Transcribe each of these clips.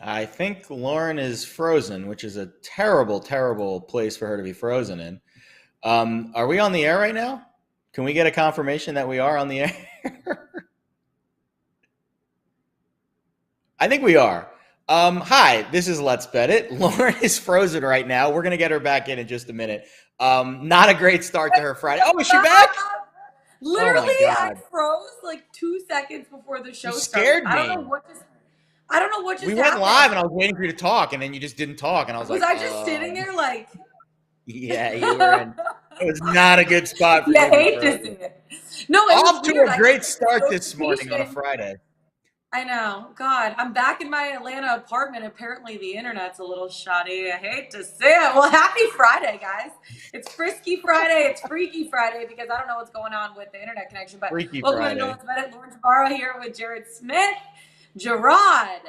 I think Lauren is frozen, which is a terrible, terrible place for her to be frozen in. Are we on the air right now? Can we get a confirmation that we are on the air? I think we are. Hi, this is Let's Bet It. Lauren is frozen right now. We're going to get her back in just a minute. Not a great start to her Friday. Oh, is she back? Oh Literally, my I God. froze like 2 seconds before the You show started. scared I don't know me. what just. I don't know what We just went live happened. and I was waiting for you to talk, and then you just didn't talk. And I was Was like, I just sitting there like? yeah, you were in. It was not a good spot for You you to be hate to frozen. see it. No, it was Off to weird. a I great just get this start this morning on a notification. Friday. I know. God, I'm back in my Atlanta apartment. Apparently, the internet's a little shoddy. I hate to say it. Well, happy Friday, guys. It's Frisky Friday. It's Freaky Friday because I don't know what's going on with the internet connection. But Freaky welcome to Friday. Nolan's Minute. Lauren Jabara here with Jared Smith. Gerard.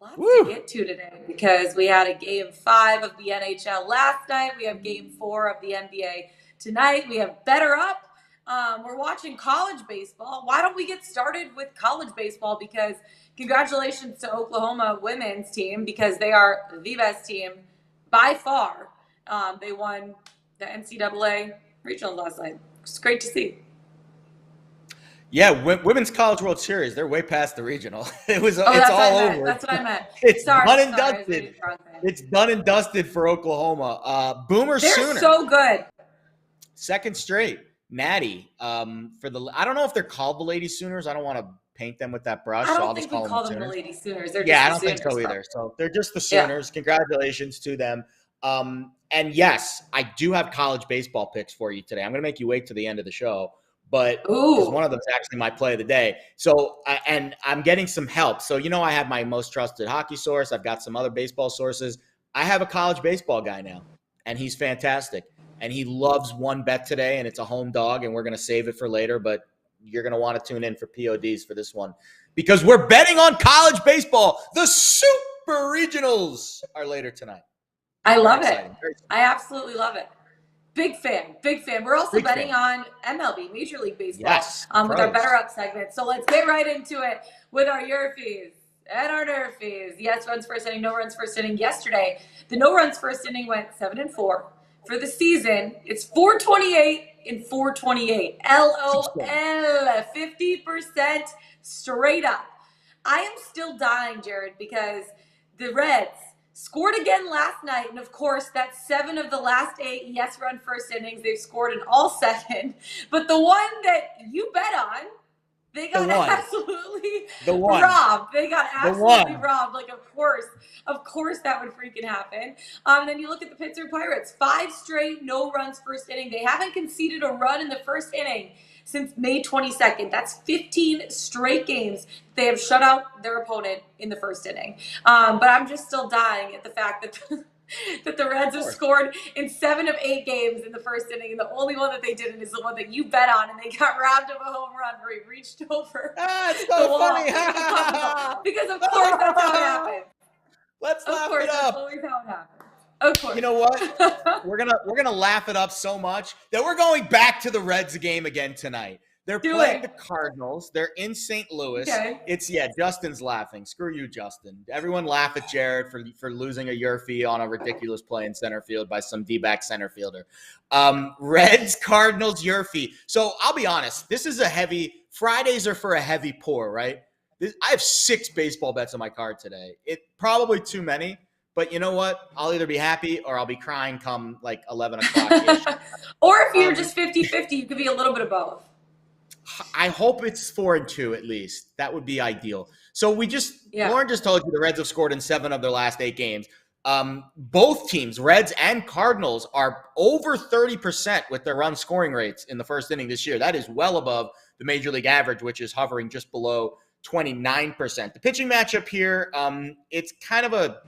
Lots Woo! to get to today because we had a game 5 of the NHL last night. We have game 4 of the NBA tonight. We have Better Up. We're watching college baseball. Why don't we get started with college baseball? Because congratulations to Oklahoma women's team because they are the best team by far. They won the NCAA regional last night. It's great to see. Yeah, Women's College World Series. They're way past the regional. It's That's all over. That's what I meant. It's Sorry, done and I was reading dusted. the wrong thing. It's done and dusted for Oklahoma. Boomer They're Sooner. so good. Second straight. Natty. I don't know if they're called the Lady Sooners. I don't want to paint them with that brush, I so don't I'll just think we call call them them the Sooners. Lady Sooners. They're Yeah, I just don't the think so Sooners, either. So they're just the Yeah. Sooners. Congratulations to them. And yes, I do have college baseball picks for you today. I'm going to make you wait to the end of the show, but because one of them is actually my play of the day. So, and I'm getting some help. So, I have my most trusted hockey source. I've got some other baseball sources. I have a college baseball guy now, and he's fantastic. And he loves one bet today, and it's a home dog, and we're going to save it for later, but you're going to want to tune in for PODs for this one because we're betting on college baseball. The Super Regionals are later tonight. I love it. I absolutely love it. Big fan. We're also Big betting fan. on MLB, Major League Baseball, Yes, with our Better Up segment. So let's get right into it with our YRFIs and our NRFIs. Yes runs first inning, no runs first inning. Yesterday, the no runs first inning went 7-4. For the season, it's 428 and 428. LOL, 50% straight up. I am still dying, Jared, because the Reds scored again last night, and of course, that's 7 of the last 8 yes run first innings. They've scored in all 7. But the one that you bet on, they got absolutely robbed. They got absolutely robbed. Like, of course that would freaking happen. Then you look at the Pittsburgh Pirates, 5 straight no runs first inning. They haven't conceded a run in the first inning since May 22nd. That's 15 straight games they have shut out their opponent in the first inning. But I'm just still dying at the fact that that the Reds have scored in 7 of 8 games in the first inning, and the only one that they didn't is the one that you bet on, and they got robbed of a home run where he reached over it's so funny. because of course that's how it happens. Let's laugh it up. That's always how it happens. Of course. You know what? we're gonna laugh it up so much that we're going back to the Reds game again tonight. They're playing the Cardinals. They're in St. Louis. Okay. Justin's laughing. Screw you, Justin. Everyone laugh at Jared for losing a YRFI on a ridiculous play in center field by some D-back center fielder. Reds, Cardinals, YRFI. So I'll be honest. This is Fridays are for a heavy pour, right? I have 6 baseball bets on my card today. It probably too many. But you know what? I'll either be happy or I'll be crying come like 11 o'clock. Or if you're just 50-50, you could be a little bit of both. I hope it's 4-2 at least. That would be ideal. So Lauren just told you the Reds have scored in 7 of their last 8 games. Both teams, Reds and Cardinals, are over 30% with their run scoring rates in the first inning this year. That is well above the Major League average, which is hovering just below 29%. The pitching matchup here, it's kind of a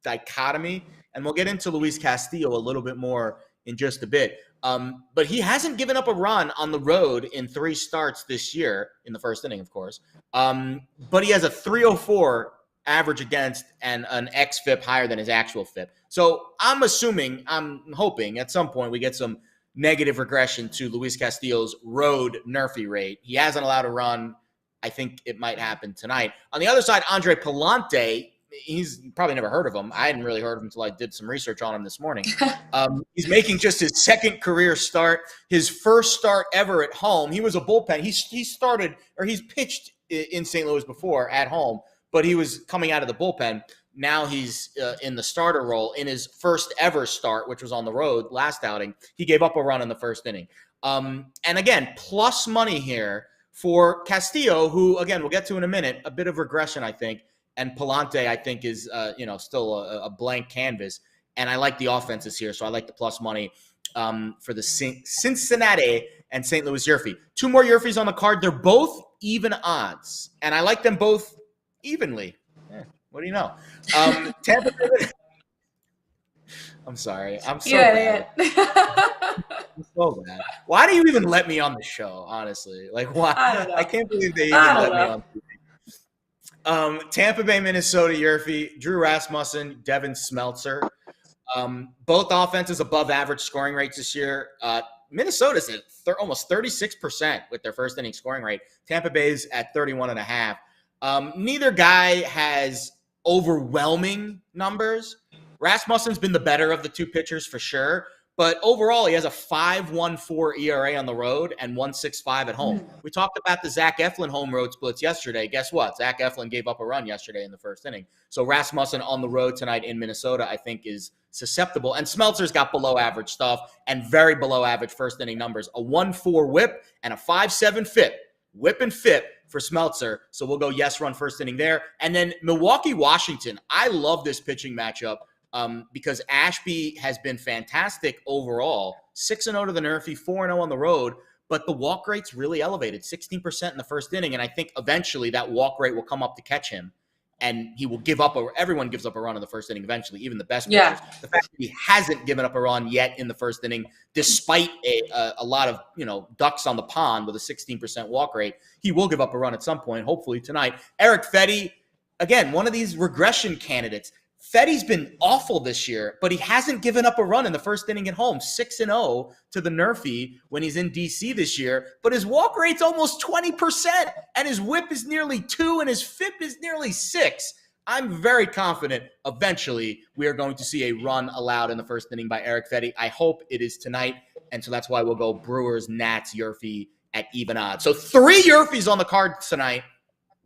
dichotomy, and we'll get into Luis Castillo a little bit more in just a bit. But he hasn't given up a run on the road in 3 starts this year, in the first inning, of course. But he has a 304 average against and an xFIP higher than his actual FIP. So I'm hoping at some point we get some negative regression to Luis Castillo's road NRFI rate. He hasn't allowed a run. I think it might happen tonight. On the other side, Andre Palante, he's probably never heard of him. I hadn't really heard of him until I did some research on him this morning. He's making just his second career start, his first start ever at home. He was a bullpen. He's pitched in St. Louis before at home, but he was coming out of the bullpen. Now he's in the starter role in his first ever start, which was on the road last outing. He gave up a run in the first inning. And again, plus money here for Castillo, who, again, we'll get to in a minute, a bit of regression, I think. And Palante, I think, is still a blank canvas. And I like the offenses here, so I like the plus money for the Cincinnati and St. Louis YRFI. Two more YRFIs on the card. They're both even odds, and I like them both evenly. What do you know? Tampa Bay. I'm sorry. I'm so bad. I'm so bad. Why do you even let me on the show, honestly? Like, why? I can't believe they even let me on TV. Tampa Bay, Minnesota YRFI, Drew Rasmussen, Devin Smeltzer. Both offenses above average scoring rates this year. Minnesota's at almost 36% with their first inning scoring rate. Tampa Bay's at 31.5. Neither guy has overwhelming numbers. Rasmussen's been the better of the two pitchers for sure, but overall he has a 5.14 ERA on the road and 1.65 at home. We talked about the Zach Eflin home road splits yesterday. Guess what? Zach Eflin gave up a run yesterday in the first inning. So Rasmussen on the road tonight in Minnesota, I think, is susceptible. And Smeltzer's got below average stuff and very below average first inning numbers. A 1.4 whip and a 5.7 FIP. Whip and FIP for Smeltzer. So we'll go yes run first inning there. And then Milwaukee, Washington. I love this pitching matchup. Because Ashby has been fantastic overall, 6-0 to the NRFI, 4-0 on the road, but the walk rate's really elevated, 16% in the first inning, and I think eventually that walk rate will come up to catch him, and he will everyone gives up a run in the first inning eventually, even the best pitchers. The fact that he hasn't given up a run yet in the first inning, despite a lot of ducks on the pond with a 16% walk rate, he will give up a run at some point, hopefully tonight. Eric Fetty, again, one of these regression candidates. Fetty's been awful this year, but he hasn't given up a run in the first inning at home. 6-0 to the NRFI when he's in D.C. this year, but his walk rate's almost 20%, and his whip is nearly 2, and his FIP is nearly 6. I'm very confident eventually we are going to see a run allowed in the first inning by Eric Fetty. I hope it is tonight, and so that's why we'll go Brewers, Nats, YRFI at even odds. So 3 YRFIs on the card tonight.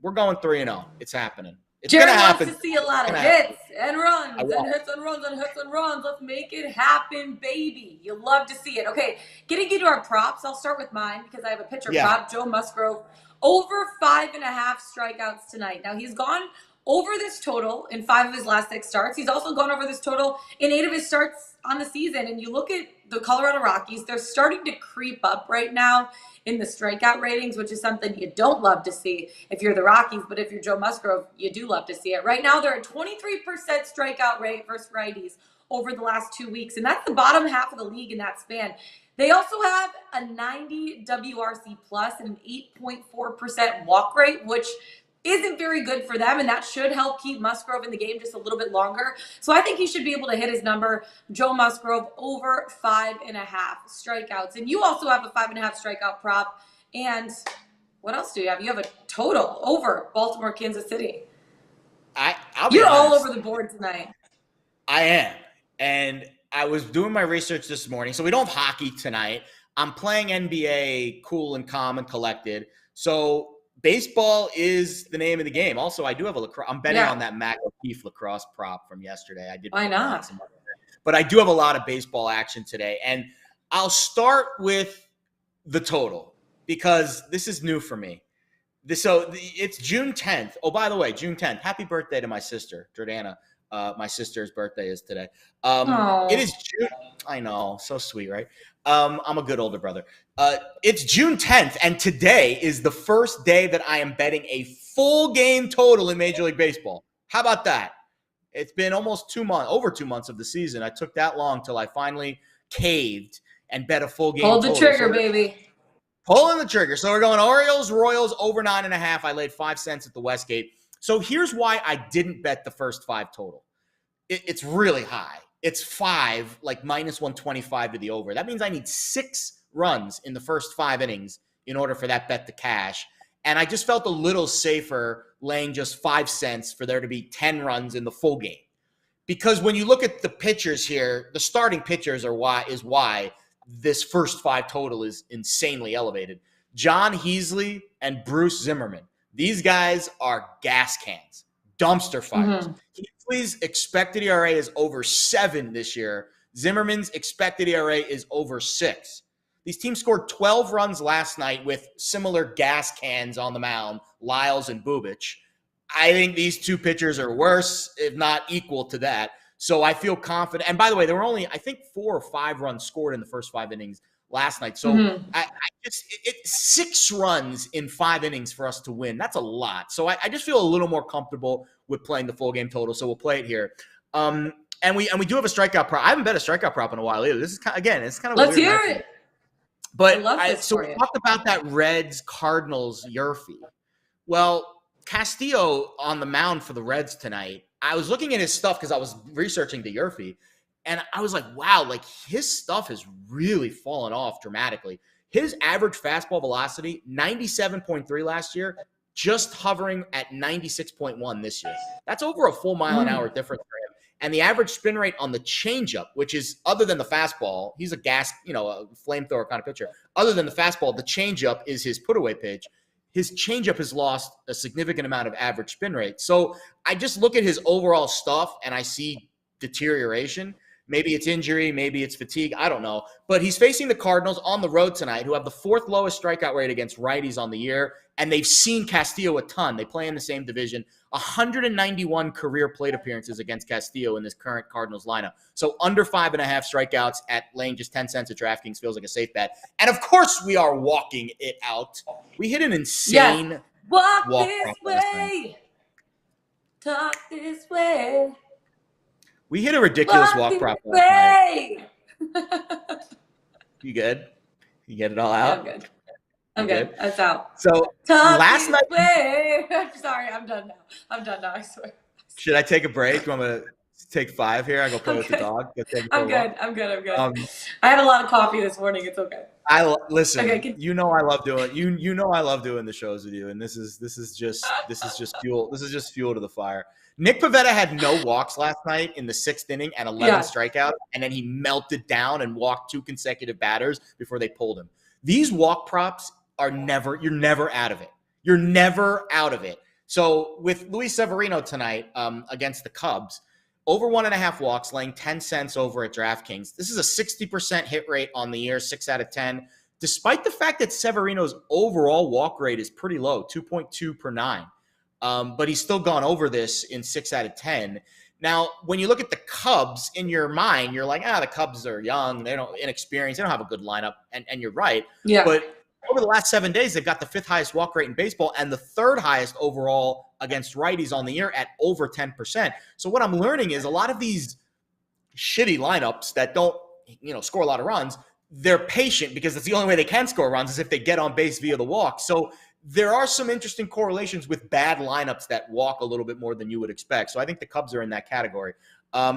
We're going 3-0. It's happening. It's Jared gonna happen. wants to see a lot of hits and runs and hits and runs and hits and runs. Let's make it happen, baby. You love to see it. Okay, getting into our props. I'll start with mine because I have a pitcher prop. Joe Musgrove, over 5.5 strikeouts tonight. Now, he's gone over this total in 5 of his last 6 starts. He's also gone over this total in 8 of his starts on the season. And you look at the Colorado Rockies, they're starting to creep up right now in the strikeout ratings, which is something you don't love to see if you're the Rockies, but if you're Joe Musgrove, you do love to see it. Right now, they're at 23% strikeout rate versus righties over the last 2 weeks, and that's the bottom half of the league in that span. They also have a 90 WRC plus and an 8.4% walk rate, which isn't very good for them, and that should help keep Musgrove in the game just a little bit longer. So I think he should be able to hit his number, Joe Musgrove, over 5.5 strikeouts. And you also have a 5.5 strikeout prop. And what else do you have? You have a total over Baltimore, Kansas City. You're all over the board tonight. I am. And I was doing my research this morning. So we don't have hockey tonight. I'm playing NBA cool and calm and collected. So baseball is the name of the game. Also, I do have a lacrosse. I'm betting on that Mac O'Keefe lacrosse prop from yesterday. I did. Why not? But I do have a lot of baseball action today. And I'll start with the total because this is new for me. It's June 10th. Oh, by the way, June 10th. Happy birthday to my sister, Jordana. My sister's birthday is today. It is June. I know. So sweet, right? I'm a good older brother. It's June 10th, and today is the first day that I am betting a full game total in Major League Baseball. How about that? It's been almost 2 months, over 2 months of the season. I took that long till I finally caved and bet a full game total. Hold the trigger, baby. Pulling the trigger. So we're going Orioles, Royals, over 9.5. I laid 5 cents at the Westgate. So here's why I didn't bet the first 5 total. It's really high. It's 5, like minus 125 to the over. That means I need 6 runs in the first 5 innings in order for that bet to cash. And I just felt a little safer laying just 5 cents for there to be 10 runs in the full game. Because when you look at the pitchers here, the starting pitchers are why this first 5 total is insanely elevated. John Heasley and Bruce Zimmerman. These guys are gas cans, dumpster fires. Heasley's expected ERA is over 7 this year. Zimmerman's expected ERA is over 6. These teams scored 12 runs last night with similar gas cans on the mound, Lyles and Bubic. I think these two pitchers are worse, if not equal to that. So I feel confident. And by the way, there were only, I think, 4 or 5 runs scored in the first 5 innings last night. So I just 6 runs in 5 innings for us to win. That's a lot. So I just feel a little more comfortable with playing the full game total. So we'll play it here. And we do have a strikeout prop. I haven't bet a strikeout prop in a while either. This is it's kind of let's weird. hear it. But so we talked about that Reds Cardinals YRFI. Well, Castillo on the mound for the Reds tonight. I was looking at his stuff because I was researching the YRFI, and I was like, wow, like his stuff has really fallen off dramatically. His average fastball velocity, 97.3 last year, just hovering at 96.1 this year. That's over a full mile an hour difference for him. And the average spin rate on the changeup, which is other than the fastball, he's a flamethrower kind of pitcher. Other than the fastball, the changeup is his put-away pitch. His changeup has lost a significant amount of average spin rate. So I just look at his overall stuff and I see deterioration. Maybe it's injury, maybe it's fatigue, I don't know. But he's facing the Cardinals on the road tonight, who have the 4th lowest strikeout rate against righties on the year, and they've seen Castillo a ton. They play in the same division. 191 career plate appearances against Castillo in this current Cardinals lineup. So under 5.5 strikeouts at laying just 10 cents at DraftKings feels like a safe bet. And of course we are walking it out. We hit an insane walk this way. Talk this way. We hit a ridiculous walk prop last night. You good? You get it all out? Yeah, I'm good. That's out. So last night. I'm sorry. I'm done now. I swear. Should I take a break? You want me to take 5 here? I go play with the dog. I'm good. I had a lot of coffee this morning. It's okay. Listen. Okay, you know I love doing you know I love doing the shows with you, and this is just fuel. This is just fuel to the fire. Nick Pivetta had no walks last night in the 6th inning and 11 strikeouts, and then he melted down and walked 2 consecutive batters before they pulled him. These walk props you're never out of it. You're never out of it. So with Luis Severino tonight against the Cubs, over 1.5 walks, laying 10 cents over at DraftKings. This is a 60% hit rate on the year, 6 out of 10, despite the fact that Severino's overall walk rate is pretty low, 2.2 per 9. But he's still gone over this in 6 out of 10. Now, when you look at the Cubs, in your mind, you're like, the Cubs are young, inexperienced, they don't have a good lineup, and you're right. Yeah. But over the last 7 days, they've got the 5th highest walk rate in baseball and the 3rd highest overall against righties on the year at over 10%. So what I'm learning is a lot of these shitty lineups that don't, score a lot of runs, they're patient because it's the only way they can score runs is if they get on base via the walk. So there are some interesting correlations with bad lineups that walk a little bit more than you would expect. So I think the Cubs are in that category.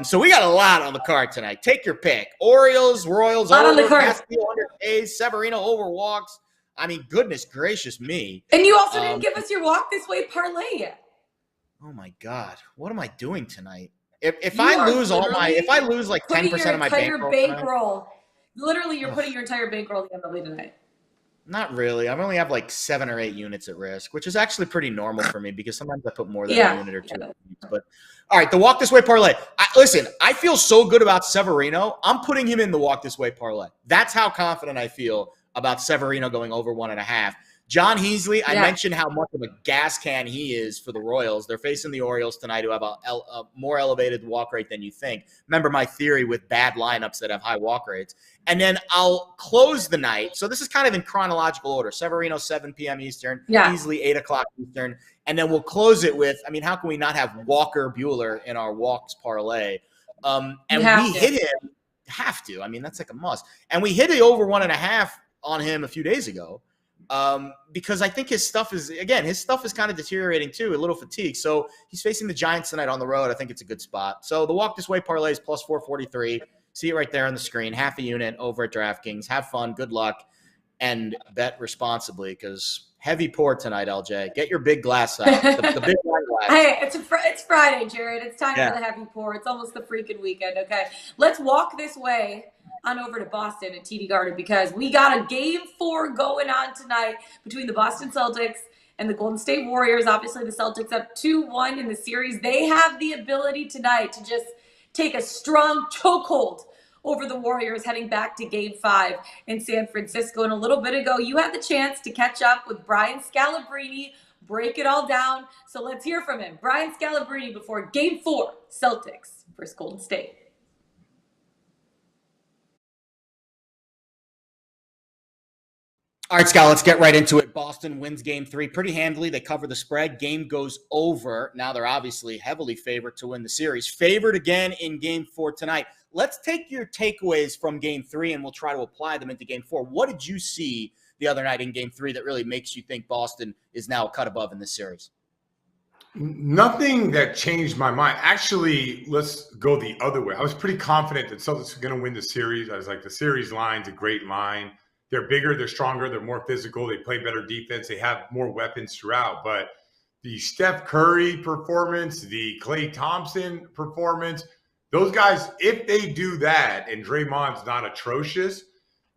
So we got a lot on the card tonight. Take your pick. Orioles, Royals, over, Castillo under A's, Severino over walks. I mean, goodness gracious me. And you also didn't give us your walk this way parlay yet. Oh my God. What am I doing tonight? If I lose like 10% of my bankroll. Literally, you're putting your entire bankroll in the MLB tonight. Not really. I only have like 7 or 8 units at risk, which is actually pretty normal for me because sometimes I put more than a unit or 2. But all right, the walk this way parlay. Listen, I feel so good about Severino. I'm putting him in the walk this way parlay. That's how confident I feel about Severino going over 1.5. John Heasley, I mentioned how much of a gas can he is for the Royals. They're facing the Orioles tonight, who have a more elevated walk rate than you think. Remember my theory with bad lineups that have high walk rates. And then I'll close the night. So this is kind of in chronological order. Severino, 7 p.m. Eastern. Heasley, 8 o'clock Eastern. And then we'll close it with, how can we not have Walker Buehler in our walks parlay? And we hit him. Have to. That's like a must. And we hit the over 1.5 on him a few days ago. Because I think his stuff is kind of deteriorating too, a little fatigue. So he's facing the Giants tonight on the road. I think it's a good spot. So the walk this way parlay is plus 443. See it right there on the screen. Half a unit over at DraftKings. Have fun. Good luck. And bet responsibly because heavy pour tonight, LJ. Get your big glass out. The big wine glass. Hey, it's Friday, Jared. It's time for the heavy pour. It's almost the freaking weekend, okay? Let's walk this way on over to Boston and TD Garden because we got a Game 4 going on tonight between the Boston Celtics and the Golden State Warriors. Obviously, the Celtics up 2-1 in the series. They have the ability tonight to just take a strong chokehold over the Warriors heading back to Game 5 in San Francisco. And a little bit ago, you had the chance to catch up with Brian Scalabrine, break it all down. So let's hear from him. Brian Scalabrine before Game 4, Celtics versus Golden State. All right, Scott, let's get right into it. Boston wins Game 3 pretty handily. They cover the spread. Game goes over. Now they're obviously heavily favored to win the series. Favored again in Game 4 tonight. Let's take your takeaways from Game 3, and we'll try to apply them into Game 4. What did you see the other night in Game 3 that really makes you think Boston is now a cut above in this series? Nothing that changed my mind. Actually, let's go the other way. I was pretty confident that Celtics were going to win the series. I was like, the series line's a great line. They're bigger, they're stronger, they're more physical, they play better defense, they have more weapons throughout. But the Steph Curry performance, the Klay Thompson performance, those guys, if they do that and Draymond's not atrocious,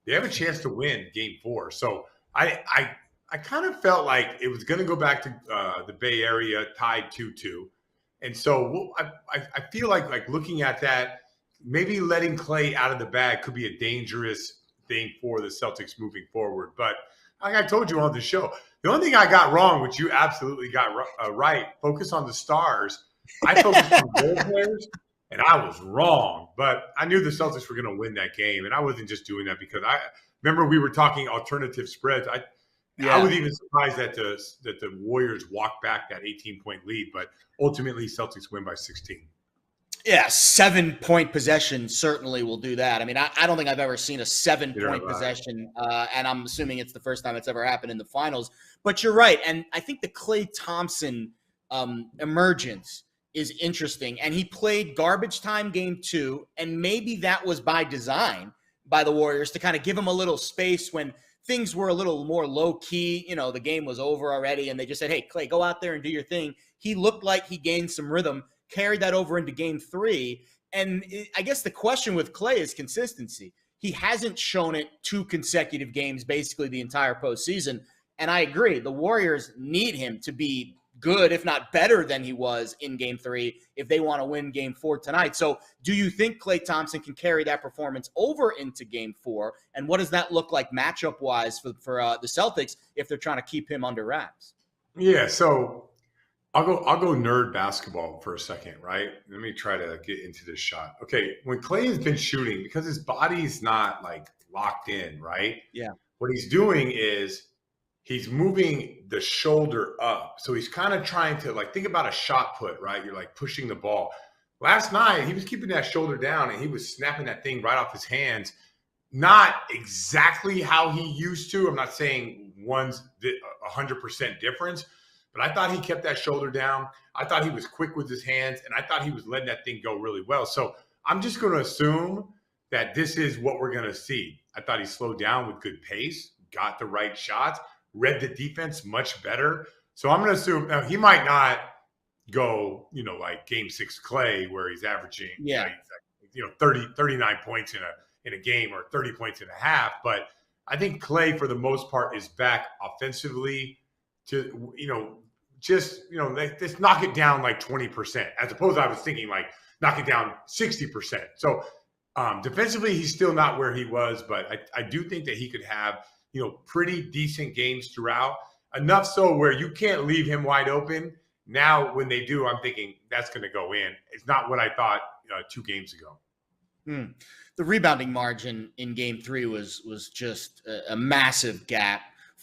they have a chance to win Game 4. So I kind of felt like it was going to go back to the Bay Area tied 2-2. And so I feel like looking at that, maybe letting Klay out of the bag could be a dangerous thing for the Celtics moving forward. But like I told you on the show, the only thing I got wrong, which you absolutely got right, focus on the stars. I focused on role players, and I was wrong. But I knew the Celtics were going to win that game, and I wasn't just doing that because I remember we were talking alternative spreads. I was even surprised that the Warriors walked back that 18-point lead, but ultimately Celtics win by 16. Yeah, 7-point possession certainly will do that. I mean, I don't think I've ever seen a 7-point possession, and I'm assuming it's the first time it's ever happened in the finals. But you're right, and I think the Klay Thompson emergence is interesting. And he played garbage time Game 2, and maybe that was by design by the Warriors to kind of give him a little space when things were a little more low-key. You know, the game was over already, and they just said, hey, Klay, go out there and do your thing. He looked like he gained some rhythm, carried that over into Game 3. And I guess the question with Klay is consistency. He hasn't shown it 2 consecutive games, basically the entire postseason. And I agree, the Warriors need him to be good, if not better than he was in Game 3, if they want to win Game 4 tonight. So do you think Klay Thompson can carry that performance over into Game 4? And what does that look like matchup-wise for the Celtics if they're trying to keep him under wraps? Yeah, so I'll go nerd basketball for a second, right? Let me try to get into this shot. Okay, when Klay has been shooting, because his body's not like locked in, right? Yeah. What he's doing is he's moving the shoulder up. So he's kind of trying to think about a shot put, right? You're like pushing the ball. Last night, he was keeping that shoulder down and he was snapping that thing right off his hands. Not exactly how he used to. I'm not saying one's 100% difference, but I thought he kept that shoulder down. I thought he was quick with his hands, and I thought he was letting that thing go really well. So I'm just going to assume that this is what we're going to see. I thought he slowed down with good pace, got the right shots, read the defense much better. So I'm going to assume now he might not go, like Game 6 Klay, where he's averaging 39 points in a game or 30 points in a half. But I think Klay, for the most part, is back offensively to, just knock it down like 20%, as opposed to I was thinking like knock it down 60%. So defensively, he's still not where he was, but I do think that he could have, pretty decent games throughout, enough so where you can't leave him wide open. Now, when they do, I'm thinking that's going to go in. It's not what I thought 2 games ago. The rebounding margin in Game 3 was just a massive gap,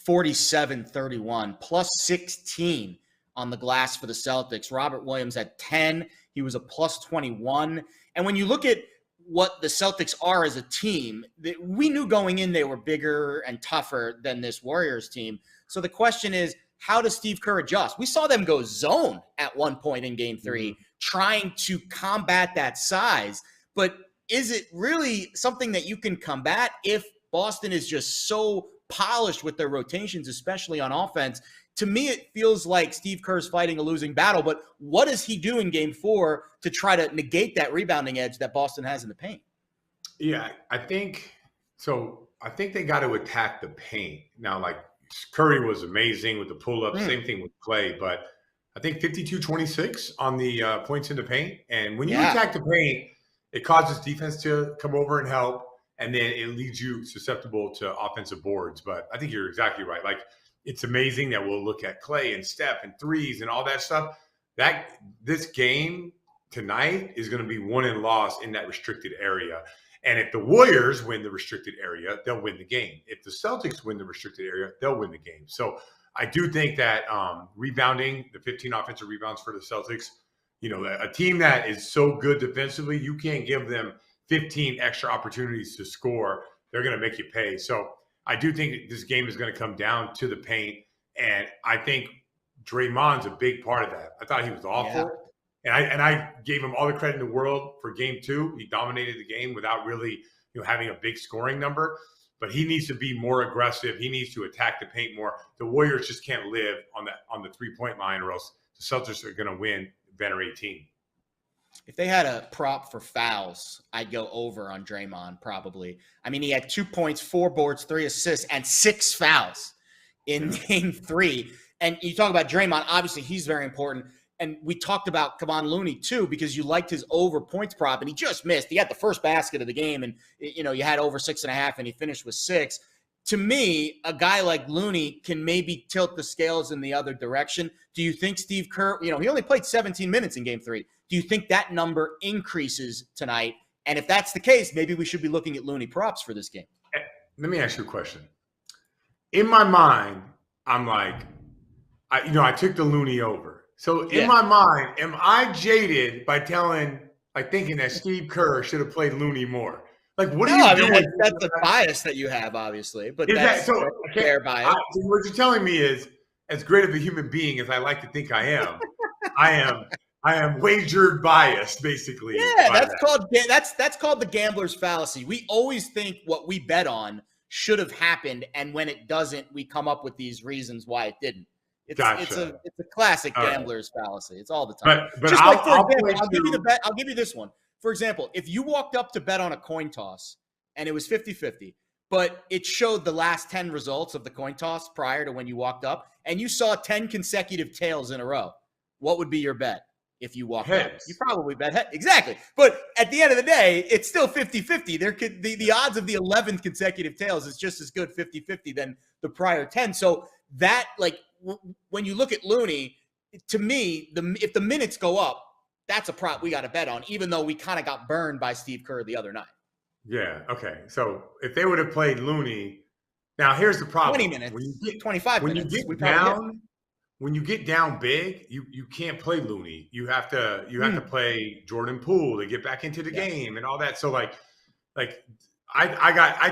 47-31, plus 16 on the glass for the Celtics. Robert Williams had 10. He was a plus 21. And when you look at what the Celtics are as a team, we knew going in they were bigger and tougher than this Warriors team. So the question is, how does Steve Kerr adjust? We saw them go zone at one point in Game 3, trying to combat that size. But is it really something that you can combat if Boston is just so polished with their rotations, especially on offense. To me, it feels like Steve Kerr's fighting a losing battle, but what does he do in game 4 to try to negate that rebounding edge that Boston has in the paint? Yeah, I think so. I think they got to attack the paint. Now, like Curry was amazing with the pull-up, same thing with Clay, but I think 52-26 on the points in the paint. And when you attack the paint, it causes defense to come over and help, and then it leaves you susceptible to offensive boards. But I think you're exactly right. Like, it's amazing that we'll look at Clay and Steph and threes and all that stuff. That this game tonight is going to be won and lost in that restricted area. And if the Warriors win the restricted area, they'll win the game. If the Celtics win the restricted area, they'll win the game. So I do think that rebounding, the 15 offensive rebounds for the Celtics, you know, a team that is so good defensively, you can't give them 15 extra opportunities to score. They're going to make you pay. So I do think this game is going to come down to the paint. And I think Draymond's a big part of that. I thought he was awful. Yeah. And I gave him all the credit in the world for game 2. He dominated the game without really, you know, having a big scoring number. But he needs to be more aggressive. He needs to attack the paint more. The Warriors just can't live on the 3-point line, or else the Celtics are going to win banner 18. If they had a prop for fouls, I'd go over on Draymond probably. I mean, he had 2 points, 4 boards, 3 assists, and 6 fouls in game 3. And you talk about Draymond, obviously he's very important. And we talked about Kevon Looney too, because you liked his over points prop, and he just missed. He had the first basket of the game, and you know, you had over 6.5, and he finished with 6. To me, a guy like Looney can maybe tilt the scales in the other direction. Do you think Steve Kerr, you know, he only played 17 minutes in game 3. Do you think that number increases tonight? And if that's the case, maybe we should be looking at Looney props for this game. Let me ask you a question. In my mind, I'm like, I took the Looney over. So in my mind, am I jaded by thinking that Steve Kerr should have played Looney more? Like, what are you doing? That's a bias that you have, obviously, but that's a fair bias. What you're telling me is, as great of a human being as I like to think I am, I am wagered biased, basically. Yeah, that's called the gambler's fallacy. We always think what we bet on should have happened, and when it doesn't, we come up with these reasons why it didn't. It's a classic gambler's fallacy. It's all the time. But just like, for example, I'll give you this one. For example, if you walked up to bet on a coin toss and it was 50-50, but it showed the last 10 results of the coin toss prior to when you walked up, and you saw 10 consecutive tails in a row, what would be your bet if you walked up? You probably bet heads. Exactly. But at the end of the day, it's still 50-50. There could the odds of the 11th consecutive tails is just as good 50-50 than the prior 10. So that, like, when you look at Looney, to me, if the minutes go up, that's a prop we got to bet on, even though we kind of got burned by Steve Kerr the other night. Yeah, okay. So if they would have played Looney, now here's the problem. 20 minutes, when you get, 25 when minutes. When you get down big, you can't play Looney. You have to play Jordan Poole to get back into the game and all that. So I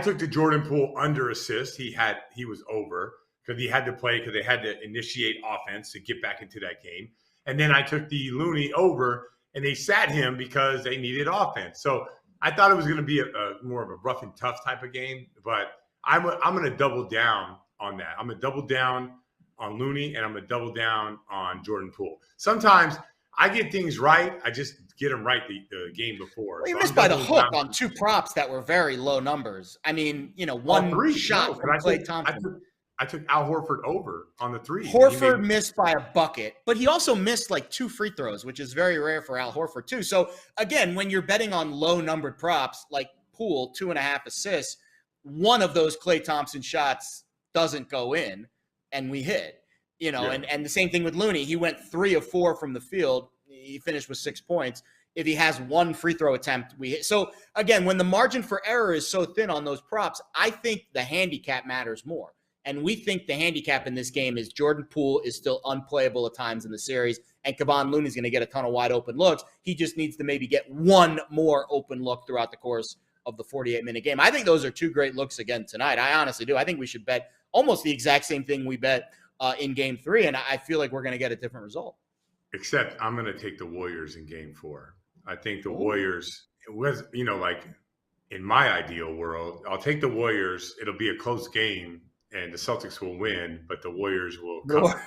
took the Jordan Poole under assist. He was over, because he had to play, because they had to initiate offense to get back into that game. And then I took the Looney over, and they sat him because they needed offense. So I thought it was going to be a more of a rough and tough type of game, but I'm going to double down on that. I'm going to double down on Looney, and I'm going to double down on Jordan Poole. Sometimes I get things right. I just get them right the game before. Well, you missed by the hook on 2 props that were very low numbers. I mean, one shot from Klay Thompson. I took Al Horford over on the 3. Horford missed by a bucket, but he also missed like 2 free throws, which is very rare for Al Horford too. So again, when you're betting on low numbered props like Poole, 2.5 assists, one of those Klay Thompson shots doesn't go in, and we hit. And the same thing with Looney. He went 3 of 4 from the field. He finished with 6 points. If he has 1 free throw attempt, we hit. So again, when the margin for error is so thin on those props, I think the handicap matters more. And we think the handicap in this game is Jordan Poole is still unplayable at times in the series, and Kevon Looney is going to get a ton of wide open looks. He just needs to maybe get 1 more open look throughout the course of the 48-minute game. I think those are 2 great looks again tonight. I honestly do. I think we should bet almost the exact same thing we bet in game 3, and I feel like we're going to get a different result. Except I'm going to take the Warriors in game 4. I think the Warriors, like in my ideal world, I'll take the Warriors. It'll be a close game. and the Celtics will win, but the Warriors will cover.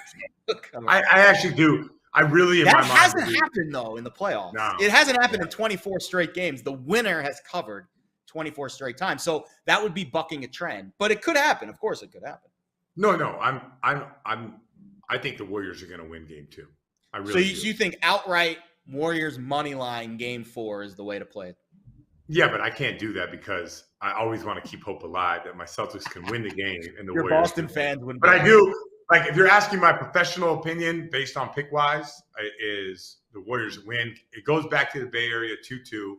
Come on. I actually do. I really, in my That mind, hasn't happened though in the playoffs. No. It hasn't happened in 24 straight games. The winner has covered 24 straight times. So that would be bucking a trend, but it could happen. Of course, it could happen. No. I think the Warriors are going to win Game 2. I really. So you think outright Warriors money line Game 4 is the way to play it? Yeah, but I can't do that because I always want to keep hope alive that my Celtics can win the game and the Your Warriors. Boston fans wouldn't. But I do. Like, if you're asking my professional opinion based on Pickswise, is the Warriors win. It goes back to the Bay Area 2-2,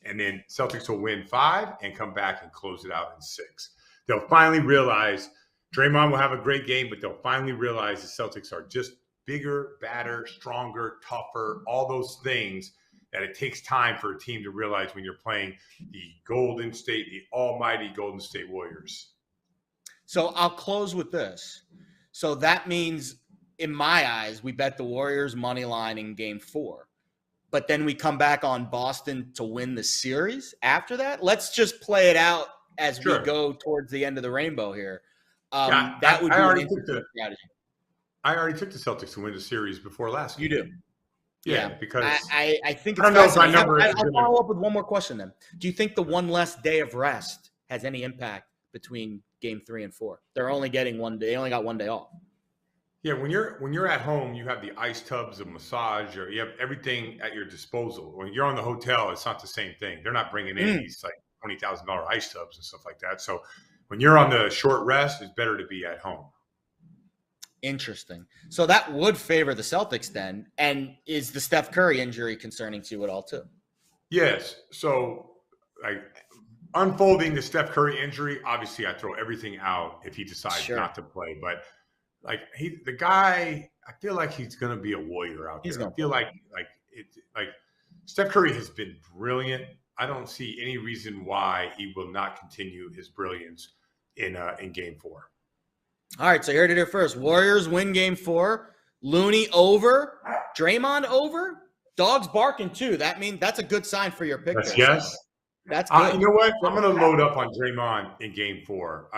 and then Celtics will win 5 and come back and close it out in 6. They'll finally realize Draymond will have a great game, but they'll finally realize the Celtics are just bigger, badder, stronger, tougher, all those things that it takes time for a team to realize when you're playing the almighty Golden State Warriors. So I'll close with this. So that means, in my eyes, we bet the Warriors money line in Game 4. But then we come back on Boston to win the series after that? Let's just play it out as we go towards the end of the rainbow here. That would be an interesting strategy. I already took the Celtics to win the series before last game. You do? Yeah, because I think it's I don't know if my number I'll follow up with one more question then. Do you think the one less day of rest has any impact between Game 3 and 4? They're only getting 1 day. They only got 1 day off. Yeah, when you're at home, you have the ice tubs, the massage, or you have everything at your disposal. When you're on the hotel, it's not the same thing. They're not bringing in these like $20,000 ice tubs and stuff like that. So when you're on the short rest, it's better to be at home. Interesting. So that would favor the Celtics then. And is the Steph Curry injury concerning to you at all too? Yes. So like unfolding the Steph Curry injury, obviously I throw everything out if he decides not to play. But like the guy, I feel like he's going to be a warrior out there. I feel like Steph Curry has been brilliant. I don't see any reason why he will not continue his brilliance in Game 4. All right, so you heard it here first. Warriors win Game 4. Looney over. Draymond over. Dogs barking too. That's a good sign for your pick. Yes. That's good. You know what? I'm going to load up on Draymond in Game 4.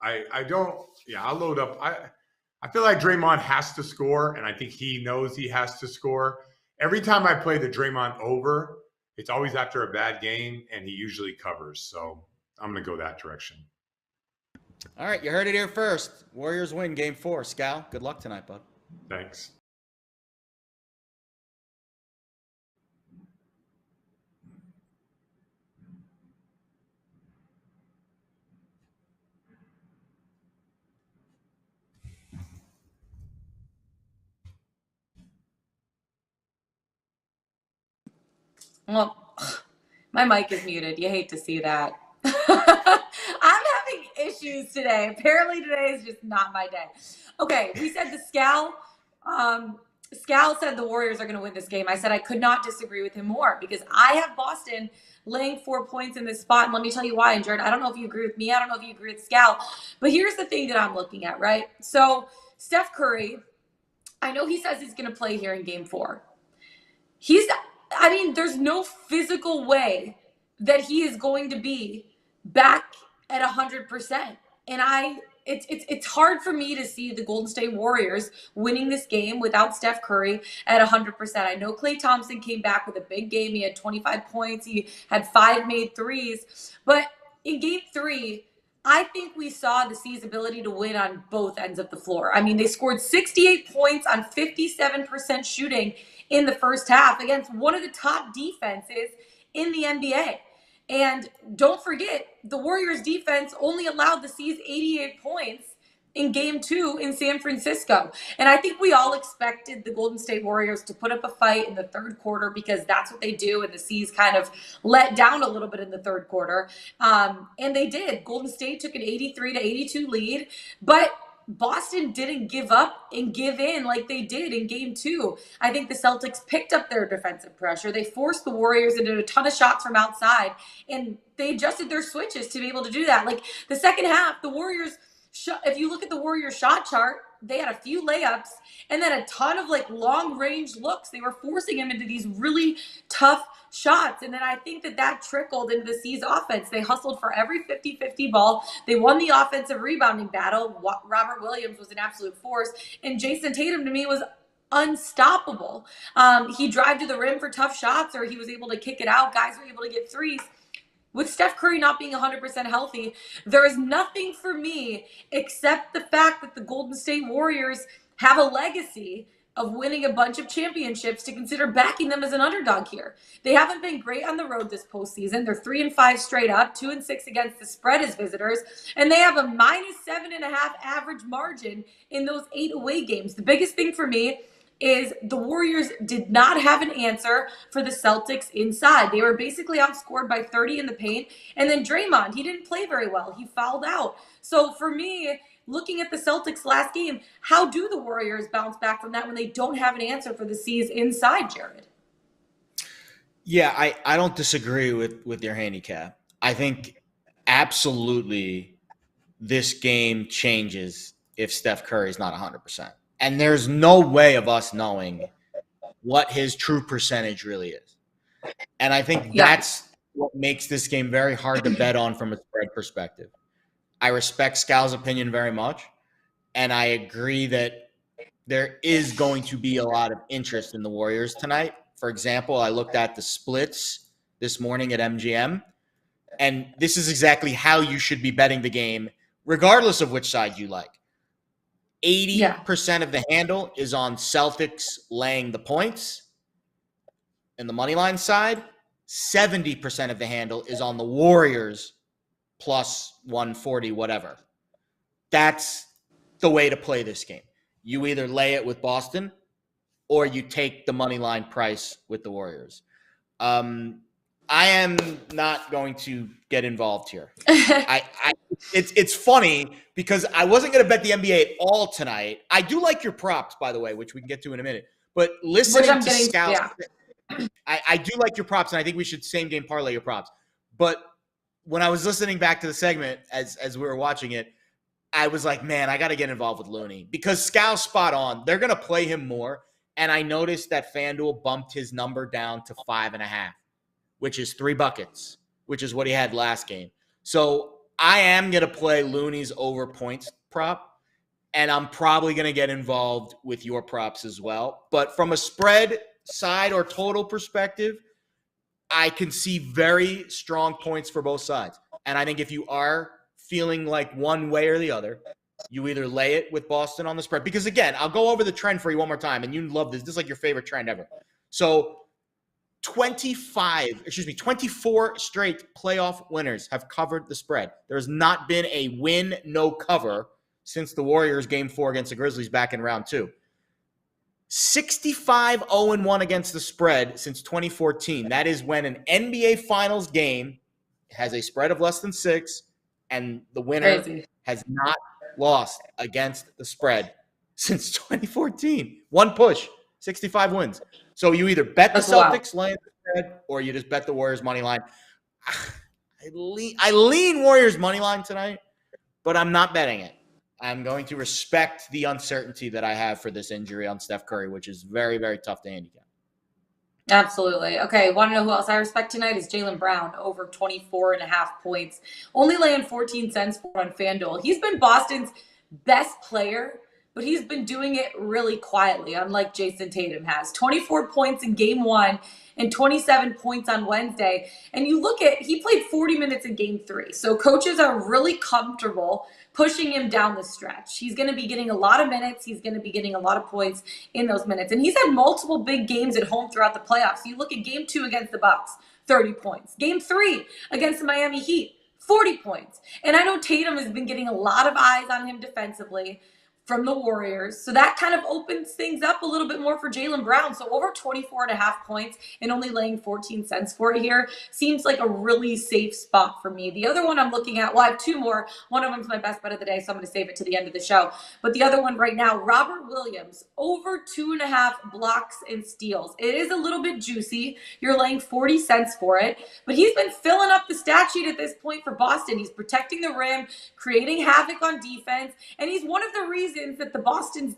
I don't. Yeah, I'll load up. I feel like Draymond has to score, and I think he knows he has to score. Every time I play the Draymond over, it's always after a bad game, and he usually covers. So I'm going to go that direction. All right, you heard it here first. Warriors win Game 4. Scal, good luck tonight, bud. Thanks. Well, my mic is muted. You hate to see that. I'm having issues today. Apparently today is just not my day. Okay, we said the Scal said the Warriors are going to win this game. I said I could not disagree with him more because I have Boston laying 4 points in this spot. And let me tell you why. And Jared, I don't know if you agree with me. I don't know if you agree with Scal. But here's the thing that I'm looking at, right? So Steph Curry, I know he says he's going to play here in Game 4. There's no physical way that he is going to be back at 100%. And it's hard for me to see the Golden State Warriors winning this game without Steph Curry at 100%. I know Klay Thompson came back with a big game. He had 25 points. He had 5 made threes. But in Game 3, I think we saw the C's ability to win on both ends of the floor. I mean, they scored 68 points on 57% shooting in the first half against one of the top defenses in the NBA. And don't forget, the Warriors defense only allowed the C's 88 points in Game 2 in San Francisco. And I think we all expected the Golden State Warriors to put up a fight in the third quarter because that's what they do. And the C's kind of let down a little bit in the third quarter. And they did. Golden State took an 83-82 lead. But Boston didn't give up and give in like they did in Game 2. I think the Celtics picked up their defensive pressure. They forced the Warriors into a ton of shots from outside, and they adjusted their switches to be able to do that. Like the second half, the Warriors, if you look at the Warriors shot chart, they had a few layups and then a ton of like long range looks. They were forcing him into these really tough shots. And then I think that trickled into the C's offense. They hustled for every 50-50 ball. They won the offensive rebounding battle. Robert Williams was an absolute force. And Jason Tatum, to me, was unstoppable. He drove to the rim for tough shots, or he was able to kick it out. Guys were able to get threes. With Steph Curry not being 100% healthy, there is nothing for me except the fact that the Golden State Warriors have a legacy of winning a bunch of championships to consider backing them as an underdog here. They haven't been great on the road this postseason. They're 3-5 straight up, 2-6 against the spread as visitors, and they have a -7.5 average margin in those 8 away games. The biggest thing for me is the Warriors did not have an answer for the Celtics inside. They were basically outscored by 30 in the paint. And then Draymond, he didn't play very well. He fouled out. So for me, looking at the Celtics last game, how do the Warriors bounce back from that when they don't have an answer for the C's inside, Jared? Yeah, I don't disagree with your handicap. I think absolutely this game changes if Steph Curry is not 100%. And there's no way of us knowing what his true percentage really is. And I think that's what makes this game very hard to bet on from a spread perspective. I respect Scal's opinion very much, and I agree that there is going to be a lot of interest in the Warriors tonight. For example, I looked at the splits this morning at MGM, and this is exactly how you should be betting the game, regardless of which side you like. 80% of the handle is on Celtics laying the points in the money line side. 70% of the handle is on the Warriors plus 140, whatever. That's the way to play this game. You either lay it with Boston or you take the money line price with the Warriors. I am not going to get involved here. It's funny because I wasn't going to bet the NBA at all tonight. I do like your props, by the way, which we can get to in a minute. But listening to Scouts, I do like your props, and I think we should same game parlay your props. But when I was listening back to the segment as we were watching it, I was like, man, I got to get involved with Looney because Scal's spot on. They're going to play him more, and I noticed that FanDuel bumped his number down to 5.5. which is 3 buckets, which is what he had last game. So I am going to play Looney's over points prop, and I'm probably going to get involved with your props as well. But from a spread side or total perspective, I can see very strong points for both sides. And I think if you are feeling like one way or the other, you either lay it with Boston on the spread. Because, again, I'll go over the trend for you one more time, and you love this. This is like your favorite trend ever. So 24 straight playoff winners have covered the spread. There's not been a win, no cover since the Warriors game 4 against the Grizzlies back in round 2. 65-0-1 against the spread since 2014. That is when an NBA Finals game has a spread of less than 6, and the winner has not lost against the spread since 2014. One push, 65 wins. So you either bet the Celtics laying the spread or you just bet the Warriors money line. I lean Warriors money line tonight, but I'm not betting it. I'm going to respect the uncertainty that I have for this injury on Steph Curry, which is very, very tough to handicap. Absolutely. Okay, want to know who else I respect tonight is Jaylen Brown, over 24.5 points. Only laying 14 cents for on FanDuel. He's been Boston's best player, but he's been doing it really quietly, unlike Jason Tatum has. 24 points in game 1 and 27 points on Wednesday. And you look at, he played 40 minutes in game 3. So coaches are really comfortable pushing him down the stretch. He's going to be getting a lot of minutes. He's going to be getting a lot of points in those minutes. And he's had multiple big games at home throughout the playoffs. You look at game 2 against the Bucks, 30 points. Game 3 against the Miami Heat, 40 points. And I know Tatum has been getting a lot of eyes on him defensively from the Warriors. So that kind of opens things up a little bit more for Jaylen Brown. So over 24.5 points and only laying 14 cents for it here seems like a really safe spot for me. The other one I'm looking at, well, I have 2 more. One of them's my best bet of the day, so I'm going to save it to the end of the show. But the other one right now, Robert Williams, over 2.5 blocks and steals. It is a little bit juicy. You're laying 40 cents for it. But he's been filling up the stat sheet at this point for Boston. He's protecting the rim, creating havoc on defense, and he's one of the reasons reasons that the Boston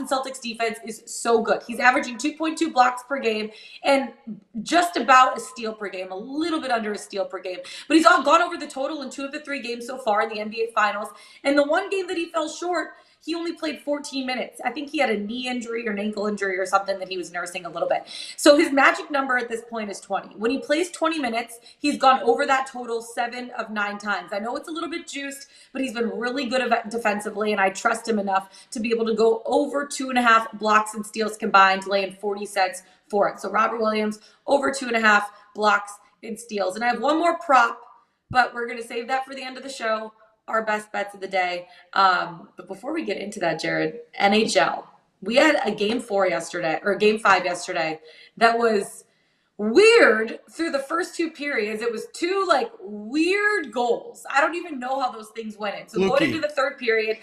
Celtics defense is so good. He's averaging 2.2 blocks per game and just about a steal per game, a little bit under a steal per game. But he's all gone over the total in 2 of the 3 games so far in the NBA Finals. And the one game that he fell short, he only played 14 minutes. I think he had a knee injury or an ankle injury or something that he was nursing a little bit. So his magic number at this point is 20. When he plays 20 minutes, he's gone over that total 7 of 9 times. I know it's a little bit juiced, but he's been really good defensively, and I trust him enough to be able to go over 2.5 blocks and steals combined, laying 40 cents for it. So Robert Williams, over 2.5 blocks and steals. And I have one more prop, but we're going to save that for the end of the show. Our best bets of the day. But before we get into that, Jared, NHL. We had a game 5 yesterday that was weird through the first 2 periods. It was 2 weird goals. I don't even know how those things went in. So going into the third period,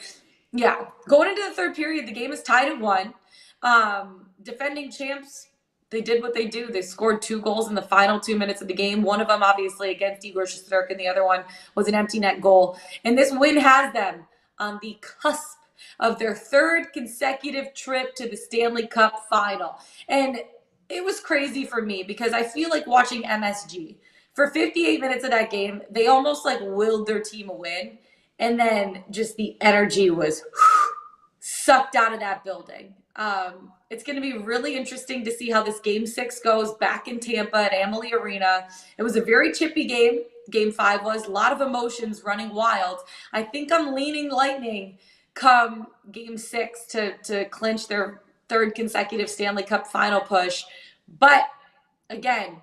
the game is tied at 1. Defending champs, they did what they do. They scored 2 goals in the final 2 minutes of the game. One of them, obviously, against Igor Shesterkin, and the other one was an empty net goal. And this win has them on the cusp of their 3rd consecutive trip to the Stanley Cup final. And it was crazy for me because I feel like watching MSG. For 58 minutes of that game, they almost willed their team a win. And then just the energy was sucked out of that building. It's going to be really interesting to see how this game 6 goes back in Tampa at Amalie Arena. It was a very chippy game. Game 5 was a lot of emotions running wild. I think I'm leaning Lightning come game 6 to clinch their 3rd consecutive Stanley Cup final push. But again,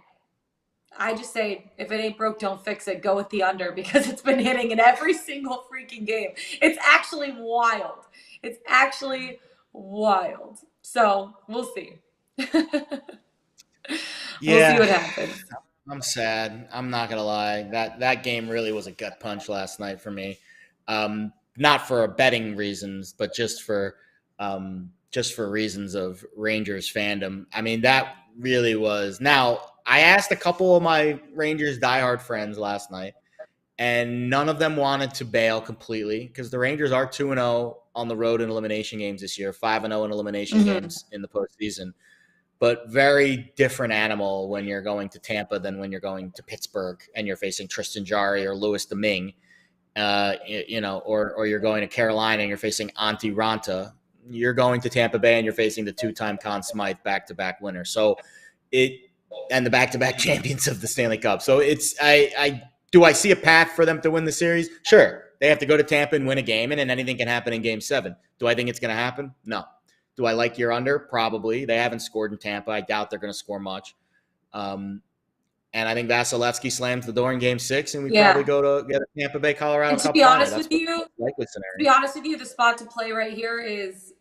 I just say, if it ain't broke, don't fix it. Go with the under because it's been hitting in every single freaking game. It's actually wild. So we'll see. We'll see what happens. I'm sad. I'm not gonna lie. That game really was a gut punch last night for me. Not for betting reasons, but just for reasons of Rangers fandom. I mean, that really was. Now, I asked a couple of my Rangers diehard friends last night, and none of them wanted to bail completely because the Rangers are 2-0 on the road in elimination games this year, 5-0 in elimination games in the postseason. But very different animal when you're going to Tampa than when you're going to Pittsburgh and you're facing Tristan Jarry or Louis Domingue, or you're going to Carolina and you're facing Antti Ranta. You're going to Tampa Bay and you're facing the 2-time Conn Smythe back-to-back winner. So and the back-to-back champions of the Stanley Cup. So do I see a path for them to win the series? Sure. They have to go to Tampa and win a game, and then anything can happen in Game 7. Do I think it's going to happen? No. Do I like your under? Probably. They haven't scored in Tampa. I doubt they're going to score much. And I think Vasilevsky slams the door in Game 6, and we probably go to get a Tampa Bay, Colorado Cup. To be honest with you, the spot to play right here is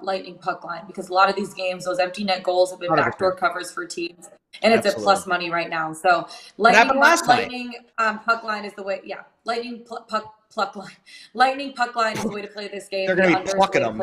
Lightning puck line because a lot of these games, those empty net goals have been 100%. Backdoor covers for teams, and it's at plus money right now. So Lightning puck line is the way. Yeah, Lightning puck line is the way to play this game. They're going to be plucking them.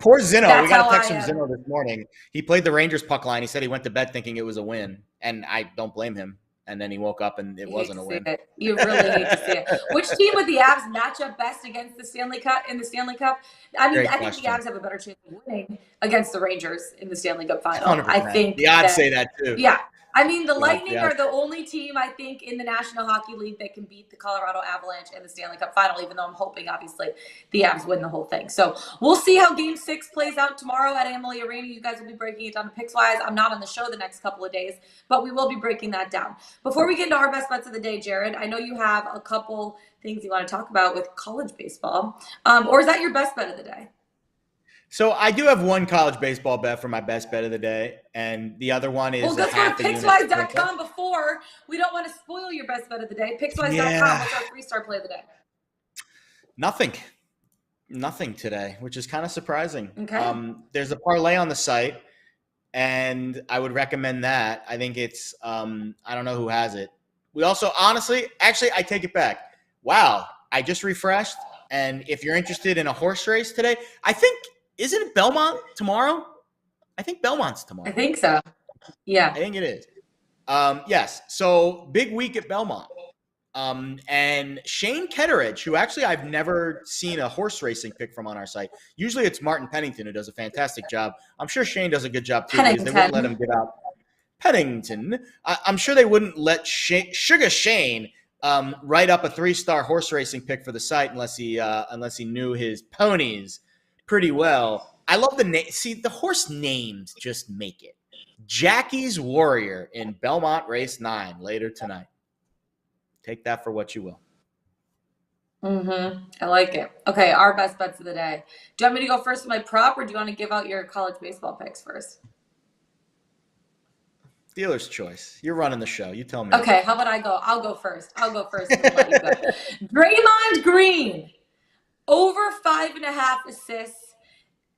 Poor Zino. That's we got a text from Zino this morning. He played the Rangers puck line. He said he went to bed thinking it was a win, and I don't blame him. And then he woke up and it wasn't a win. You really hate to see it. Which team with the Avs match up best against the Stanley Cup in the Stanley Cup? I mean, I think the Avs have a better chance of winning against the Rangers in the Stanley Cup final. 100%. I think the odds say that too. Yeah. I mean, the Lightning are the only team, I think, in the National Hockey League that can beat the Colorado Avalanche in the Stanley Cup final, even though I'm hoping, obviously, the Avs win the whole thing. So we'll see how Game 6 plays out tomorrow at Amalie Arena. You guys will be breaking it down to Pickswise. I'm not on the show the next couple of days, but we will be breaking that down. Before we get into our best bets of the day, Jared, I know you have a couple things you want to talk about with college baseball. Or is that your best bet of the day? So I do have one college baseball bet for my best bet of the day, and the other one is let's go to Pickswise.com before. We don't want to spoil your best bet of the day. Pickswise.com, what's our 3-star play of the day? Nothing today, which is kind of surprising. Okay. There's a parlay on the site, and I would recommend that. I think it's I don't know who has it. We also, honestly, I take it back. Wow, I just refreshed, and if you're interested in a horse race today, I think – isn't it Belmont tomorrow? I think Belmont's tomorrow. I think so. Yeah. I think it is. Yes. So big week at Belmont. And Shane Ketteridge, who actually I've never seen a horse racing pick from on our site. Usually it's Martin Pennington who does a fantastic job. I'm sure Shane does a good job too, because they wouldn't let him give out Pennington. I'm sure they wouldn't let Sugar Shane write up a 3-star horse racing pick for the site unless he knew his ponies pretty well. I love the name. See, the horse names just make it. Jackie's Warrior in Belmont Race 9 later tonight. Take that for what you will. I like it. Okay, our best bets of the day. Do you want me to go first with my prop, or do you want to give out your college baseball picks first? Dealer's choice. You're running the show. You tell me. Okay, how about I go? I'll go first. And let you go. Draymond Green, over 5.5 assists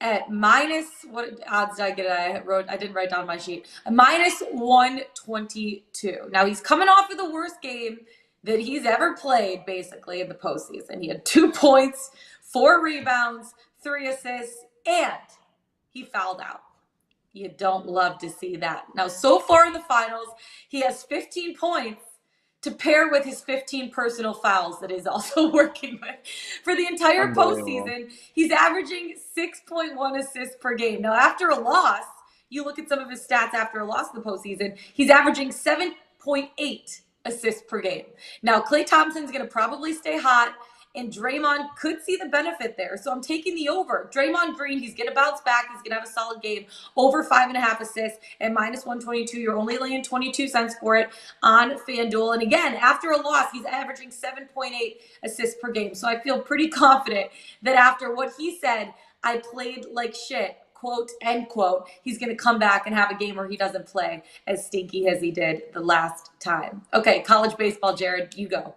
at minus, what odds did I get? I didn't write down my sheet. Minus 122. Now he's coming off of the worst game that he's ever played, basically, in the postseason. He had 2 points, 4 rebounds, 3 assists, and he fouled out. You don't love to see that. Now, so far in the finals, he has 15 points to pair with his 15 personal fouls that he's also working with. For the entire postseason, he's averaging 6.1 assists per game. Now, after a loss, you look at some of his stats after a loss in the postseason, he's averaging 7.8 assists per game. Now, Klay Thompson's going to probably stay hot, and Draymond could see the benefit there. So I'm taking the over. Draymond Green, he's going to bounce back. He's going to have a solid game. Over 5.5 assists and minus 122. You're only laying 22 cents for it on FanDuel. And again, after a loss, he's averaging 7.8 assists per game. So I feel pretty confident that after what he said, I played like shit, quote, end quote, he's going to come back and have a game where he doesn't play as stinky as he did the last time. Okay, college baseball, Jared, you go.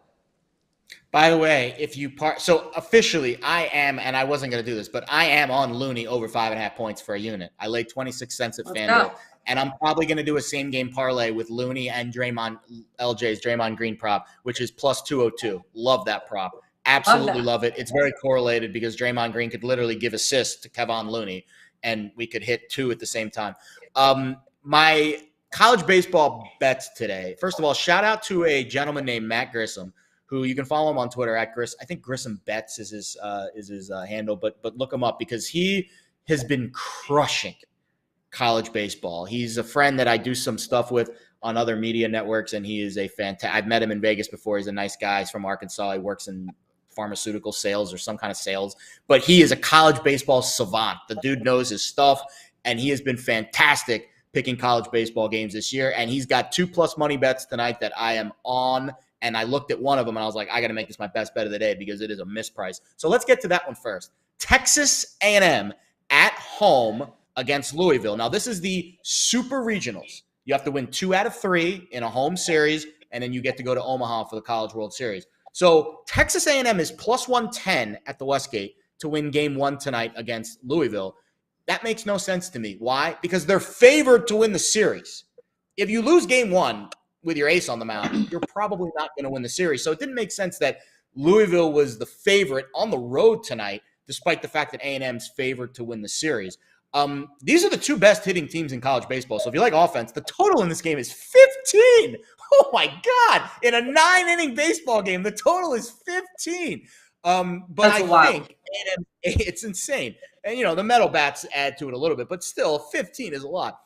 By the way, so officially I am, and I wasn't going to do this, but I am on Looney over 5.5 points for a unit. I laid 26 cents at FanDuel, and I'm probably going to do a same game parlay with Looney and LJ's Draymond Green prop, which is plus 202. Love that prop. Absolutely love it. It's very correlated because Draymond Green could literally give assists to Kevon Looney, and we could hit 2 at the same time. My college baseball bets today. First of all, shout out to a gentleman named Matt Grissom, who you can follow him on Twitter at I think Grissom Bets is his handle, but look him up because he has been crushing college baseball. He's a friend that I do some stuff with on other media networks, and he is a fantastic. I've met him in Vegas before. He's a nice guy. He's from Arkansas. He works in pharmaceutical sales or some kind of sales, but he is a college baseball savant. The dude knows his stuff, and he has been fantastic picking college baseball games this year. And he's got 2+ money bets tonight that I am on. And I looked at one of them, and I was like, I got to make this my best bet of the day because it is a misprice. So let's get to that one first. Texas A&M at home against Louisville. Now, this is the Super Regionals. You have to win 2 out of 3 in a home series, and then you get to go to Omaha for the College World Series. So Texas A&M is plus 110 at the Westgate to win Game 1 tonight against Louisville. That makes no sense to me. Why? Because they're favored to win the series. If you lose Game 1 with your ace on the mound, you're probably not going to win the series. So it didn't make sense that Louisville was the favorite on the road tonight, despite the fact that A&M's favored to win the series. These are the 2 best hitting teams in college baseball. So if you like offense, the total in this game is 15. Oh my God. In a 9-inning baseball game, the total is 15. But I think A&M, it's insane. And, the metal bats add to it a little bit, but still 15 is a lot.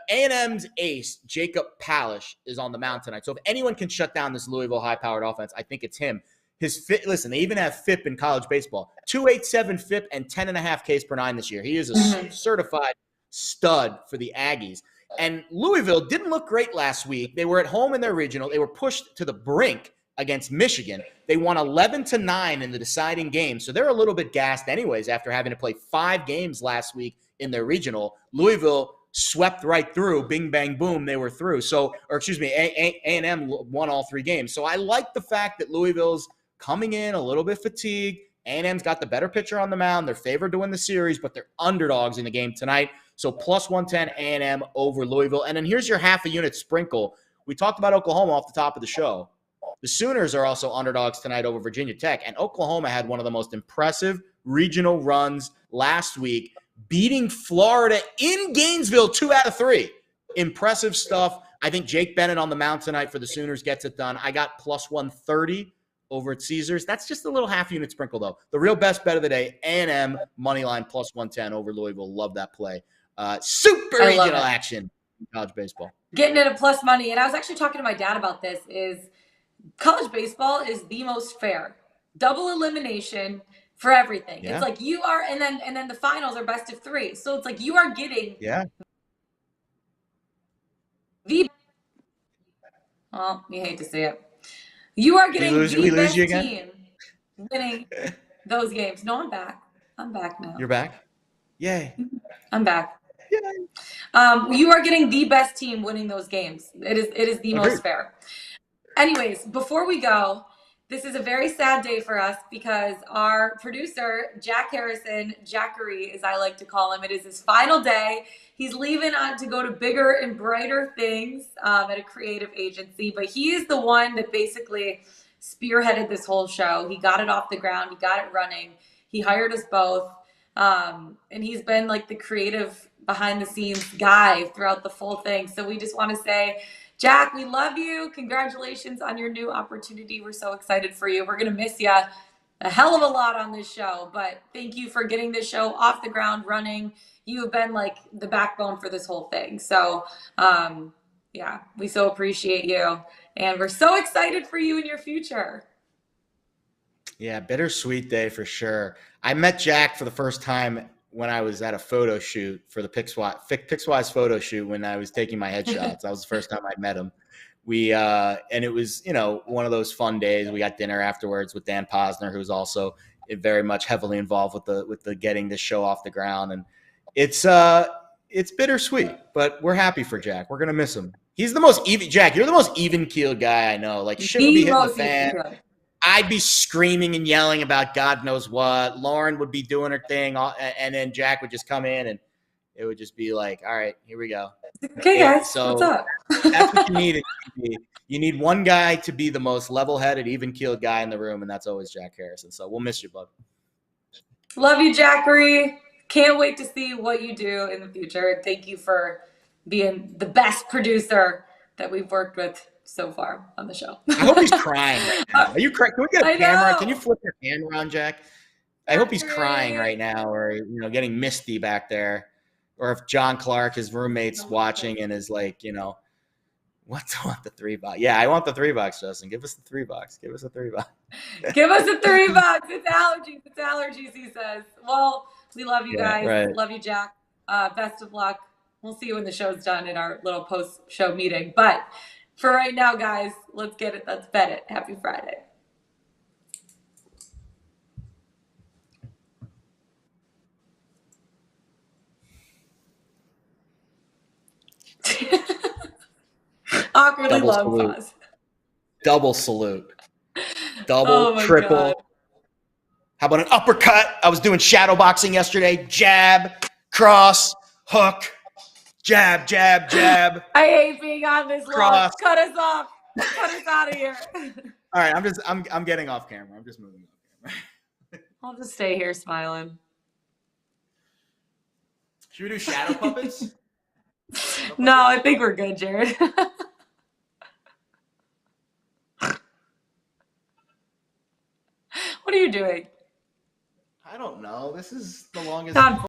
A&M's ace, Jacob Palish, is on the mound tonight. So if anyone can shut down this Louisville high-powered offense, I think it's him. Listen, they even have FIP in college baseball. 2.87 FIP and 10.5 Ks per 9 this year. He is a certified stud for the Aggies. And Louisville didn't look great last week. They were at home in their regional. They were pushed to the brink against Michigan. They won 11-9 in the deciding game. So they're a little bit gassed anyways after having to play 5 games last week in their regional. Louisville swept right through, bing, bang, boom, they were through. A&M won all 3 games. So I like the fact that Louisville's coming in a little bit fatigued. A&M's got the better pitcher on the mound. They're favored to win the series, but they're underdogs in the game tonight. So plus 110 A&M over Louisville. And then here's your half a unit sprinkle. We talked about Oklahoma off the top of the show. The Sooners are also underdogs tonight over Virginia Tech. And Oklahoma had one of the most impressive regional runs last week, beating Florida in Gainesville 2 out of 3. Impressive stuff. I think Jake Bennett on the mound tonight for the Sooners gets it done. I got plus 130 over at Caesars. That's just a little half-unit sprinkle, though. The real best bet of the day, A&M money line plus 110 over Louisville. Love that play. Super regional action in college baseball. Getting it at plus money. And I was actually talking to my dad about this. Is college baseball is the most fair. Double elimination for everything. Yeah. It's like you are, and then the finals are best of 3. So it's like you are getting well, you hate to see it. You are getting the best team winning those games. No, I'm back. I'm back now. You're back? Yay. I'm back. Yay. You are getting the best team winning those games. It is the most fair. Anyways, before we go, this is a very sad day for us because our producer, Jack Harrison, Jackery, as I like to call him, it is his final day. He's leaving on to go to bigger and brighter things at a creative agency, but he is the one that basically spearheaded this whole show. He got it off the ground. He got it running. He hired us both, and he's been like the creative behind-the-scenes guy throughout the full thing. So we just want to say, Jack, we love you. Congratulations on your new opportunity. We're so excited for you. We're going to miss you a hell of a lot on this show, but thank you for getting this show off the ground running. You have been like the backbone for this whole thing. So, yeah, we so appreciate you, and we're so excited for you in your future. Yeah, bittersweet day for sure. I met Jack for the first time when I was at a photo shoot for the Pickswise photo shoot when I was taking my headshots. That was the first time I met him. And it was, one of those fun days. We got dinner afterwards with Dan Posner, who's also very much heavily involved with the getting this show off the ground. And it's bittersweet, but we're happy for Jack. We're going to miss him. He's the most even, Jack, you're the most even-keeled guy I know. Like, shit would be hitting the fan. I'd be screaming and yelling about God knows what. Lauren would be doing her thing, and then Jack would just come in, and it would just be like, all right, here we go. Okay, guys, so what's up? That's what you need. You need one guy to be the most level-headed, even-keeled guy in the room, and that's always Jack Harrison. So we'll miss you, bud. Love you, Jackery. Can't wait to see what you do in the future. Thank you for being the best producer that we've worked with so far on the show. I hope he's crying right now. Are you crying? Can we get a camera? Can you flip your camera on, Jack? I hope he's crying right now, or getting misty back there, or if John Clark, his roommate's watching and is like, want the $3? Yeah, I want the $3, Justin. Give us the $3. Give us a $3. Give us a $3. It's allergies. It's allergies, he says. Well, we love you guys. Right. Love you, Jack. Best of luck. We'll see you when the show's done in our little post-show meeting. But for right now, guys, let's get it. Let's bet it. Happy Friday. Awkwardly long pause. Double salute. Double, triple. God. How about an uppercut? I was doing shadow boxing yesterday. Jab, cross, hook, jab, jab, jab. I hate being on this long. Cut us off. Cut us out of here. All right, I'm getting off camera. I'm just moving off camera. I'll just stay here smiling. Should we do shadow puppets? No, I think we're good, Jared. What are you doing? I don't know. This is the longest.